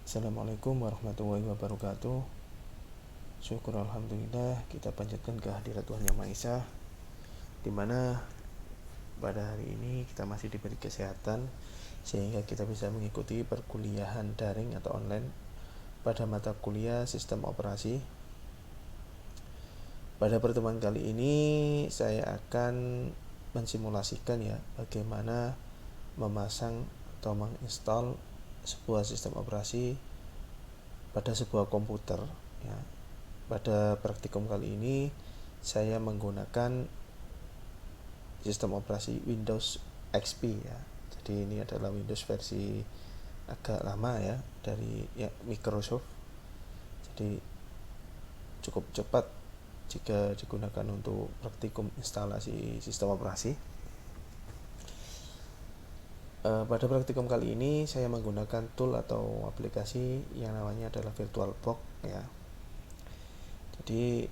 Assalamualaikum warahmatullahi wabarakatuh. Syukur alhamdulillah kita panjatkan kehadirat Tuhan Yang Maha Esa, dimana pada hari ini kita masih diberi kesehatan sehingga kita bisa mengikuti perkuliahan daring atau online pada mata kuliah sistem operasi. Pada pertemuan kali ini saya akan mensimulasikan bagaimana memasang atau menginstal sebuah sistem operasi pada sebuah komputer ya. Pada praktikum kali ini saya menggunakan sistem operasi Windows XP ya. Jadi ini adalah Windows versi agak lama ya dari Microsoft. Jadi cukup cepat jika digunakan untuk praktikum instalasi sistem operasi. Pada praktikum kali ini saya menggunakan tool atau aplikasi yang namanya adalah VirtualBox ya. Jadi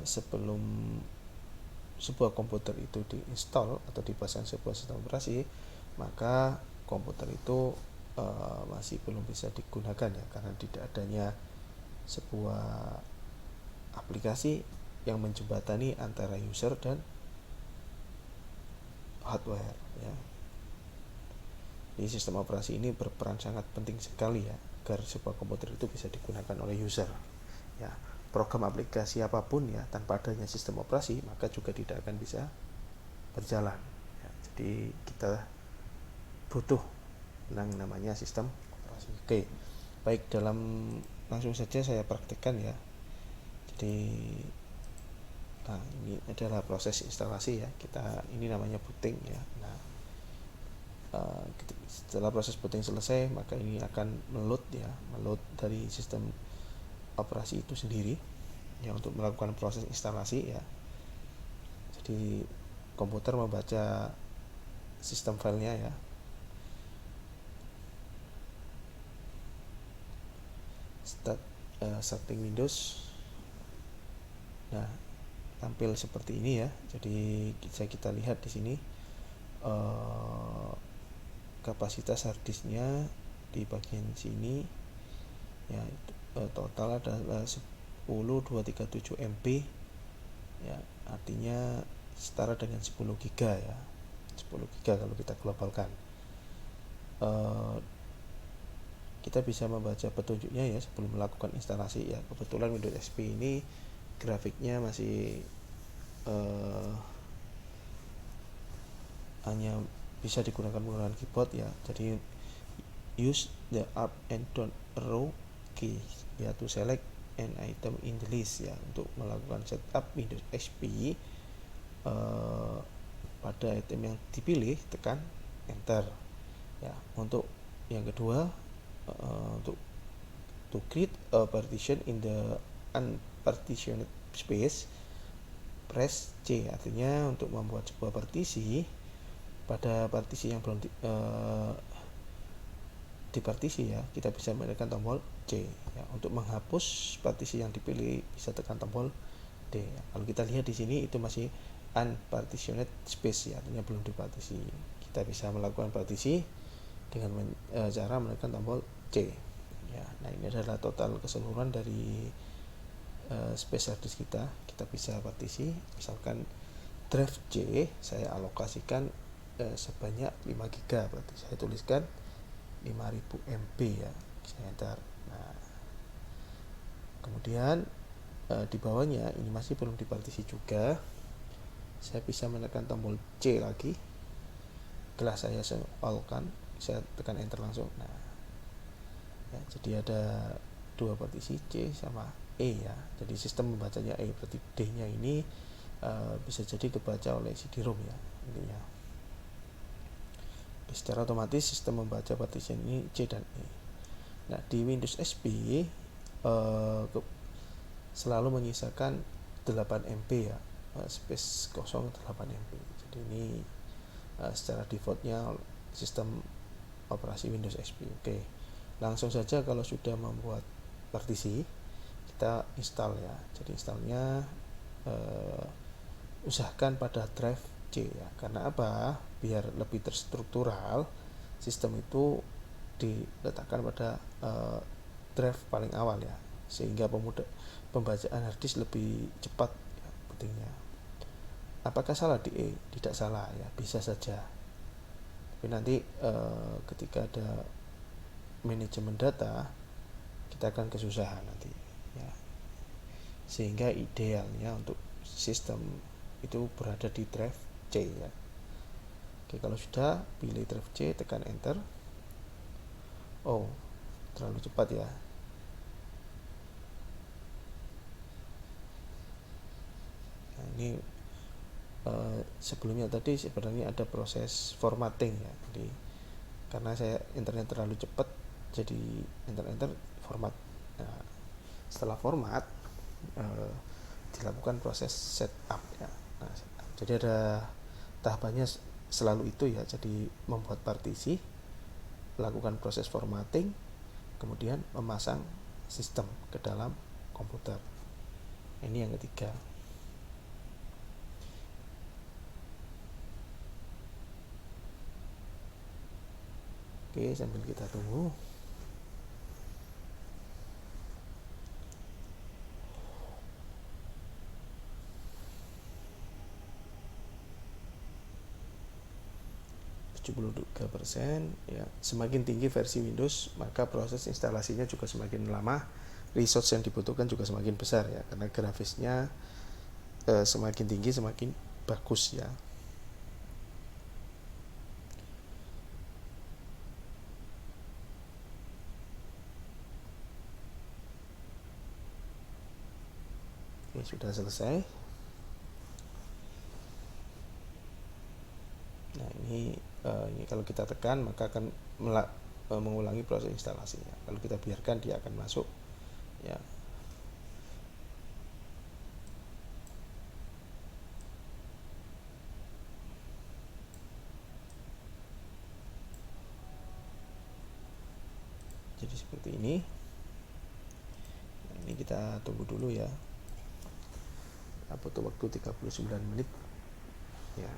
sebelum sebuah komputer itu diinstal atau dipasang sebuah sistem operasi, maka komputer itu masih belum bisa digunakan ya, karena tidak adanya sebuah aplikasi yang menjembatani antara user dan hardware ya. Jadi sistem operasi ini berperan sangat penting sekali ya, agar sebuah komputer itu bisa digunakan oleh user ya. Program aplikasi apapun ya, tanpa adanya sistem operasi maka juga tidak akan bisa berjalan ya. Jadi kita butuh yang namanya sistem operasi. Oke, baik, langsung saja saya praktekkan ya. Jadi ini adalah proses instalasi ya. Ini namanya booting ya. Setelah proses booting selesai, maka ini akan meload dari sistem operasi itu sendiri ya, untuk melakukan proses instalasi ya. Jadi komputer membaca sistem filenya ya. Starting Windows. Nah, tampil seperti ini ya. Jadi bisa kita lihat di sini kapasitas harddisknya di bagian sini ya. Total adalah 10.237 MB ya, artinya setara dengan 10 GB ya. 10 GB kalau kita globalkan. Kita bisa membaca petunjuknya ya sebelum melakukan instalasi ya. Kebetulan Windows XP ini grafiknya masih hanya bisa digunakan menggunakan keyboard ya. Jadi use the up and down arrow key ya to select an item in the list ya, untuk melakukan setup Windows XP. Pada item yang dipilih tekan enter ya. Untuk yang kedua, untuk to create a partition in the unpartitioned space, press C, artinya untuk membuat sebuah partisi pada partisi yang belum dipartisi ya, kita bisa menekan tombol C ya. Untuk menghapus partisi yang dipilih bisa tekan tombol D ya. Kalau kita lihat di sini itu masih unpartitioned space ya, artinya belum dipartisi. Kita bisa melakukan partisi dengan cara menekan tombol C ya. Nah, ini adalah total keseluruhan dari space hard disk kita. Kita bisa partisi, misalkan drive C saya alokasikan sebanyak 5 GB, berarti saya tuliskan 5000 MB ya, saya enter. Nah, kemudian di bawahnya ini masih belum dipartisi juga, saya bisa menekan tombol C lagi. Setelah saya all-kan, saya tekan enter langsung. Nah ya, jadi ada dua partisi C sama E ya. Jadi sistem membacanya E, berarti D nya ini bisa jadi kebaca oleh CD-ROM ya intinya. Secara otomatis sistem membaca partition ini C dan E. Nah, di Windows XP selalu menyisakan 8 MB ya, space kosong 8 MB. Jadi ini secara defaultnya sistem operasi Windows XP. Oke, langsung saja kalau sudah membuat partisi, kita install ya. Jadi installnya usahakan pada drive C ya. Karena apa? Biar lebih terstruktural, sistem itu diletakkan pada drive paling awal ya, sehingga pembacaan hard disk lebih cepat ya, pentingnya. Apakah salah di E? Tidak salah ya, bisa saja. Tapi nanti ketika ada manajemen data kita akan kesusahan nanti ya. Sehingga idealnya untuk sistem itu berada di drive C ya. Oke, kalau sudah pilih drive C, tekan enter. Oh, terlalu cepat ya. Nah, ini sebelumnya tadi sebenarnya ada proses formatting ya. Jadi karena saya internet terlalu cepat, jadi enter format. Nah, setelah format dilakukan proses setup ya. Nah, setup. Jadi ada tahapannya selalu itu ya. Jadi membuat partisi, lakukan proses formatting, kemudian memasang sistem ke dalam komputer. Ini yang ketiga. Oke, sambil kita tunggu. %73 ya. Semakin tinggi versi Windows, maka proses instalasinya juga semakin lama, resource yang dibutuhkan juga semakin besar ya, karena grafisnya semakin tinggi semakin bagus ya. Oke, sudah selesai. Nah, ini kalau kita tekan maka akan mengulangi proses instalasinya. Kalau kita biarkan dia akan masuk ya. Jadi seperti ini. Nah, ini kita tunggu dulu ya. Butuh waktu 39 menit ya.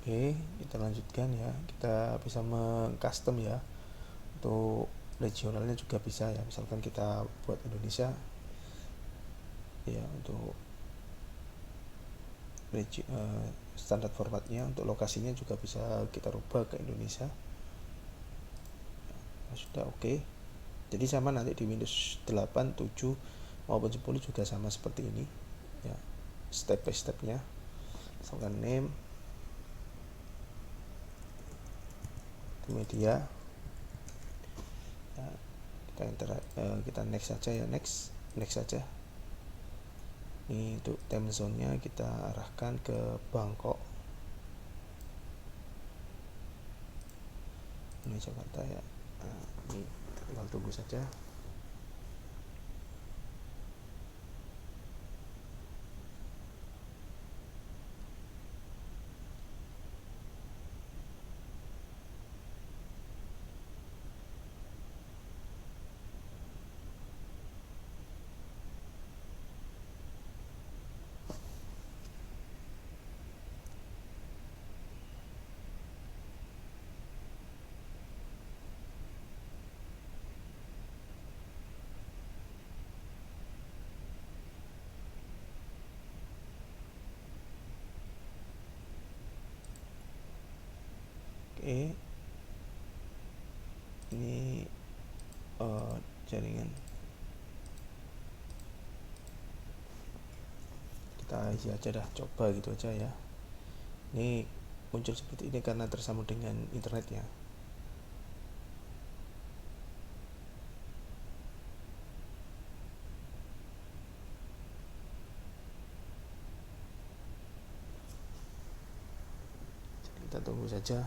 Oke, kita lanjutkan ya. Kita bisa mengcustom ya. Untuk regionalnya juga bisa ya. Misalkan kita buat Indonesia ya, untuk standar formatnya, untuk lokasinya juga bisa kita rubah ke Indonesia. Nah, sudah oke. Jadi sama nanti di Windows 8, 7 maupun 10 juga sama seperti ini ya, step by stepnya. Misalkan name, media ya, kita next saja ya, next saja. Ini untuk time zone nya kita arahkan ke Bangkok, ini Jakarta ya. Nah, ini tinggal tunggu saja. Oke, ini jaringan, kita isi aja dah, coba gitu aja ya. Ini muncul seperti ini karena tersambung dengan internetnya. Kita tunggu saja.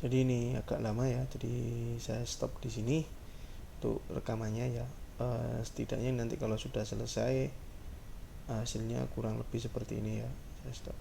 Jadi ini agak lama ya, jadi saya stop di sini untuk rekamannya ya. Setidaknya nanti kalau sudah selesai hasilnya kurang lebih seperti ini ya. Saya stop.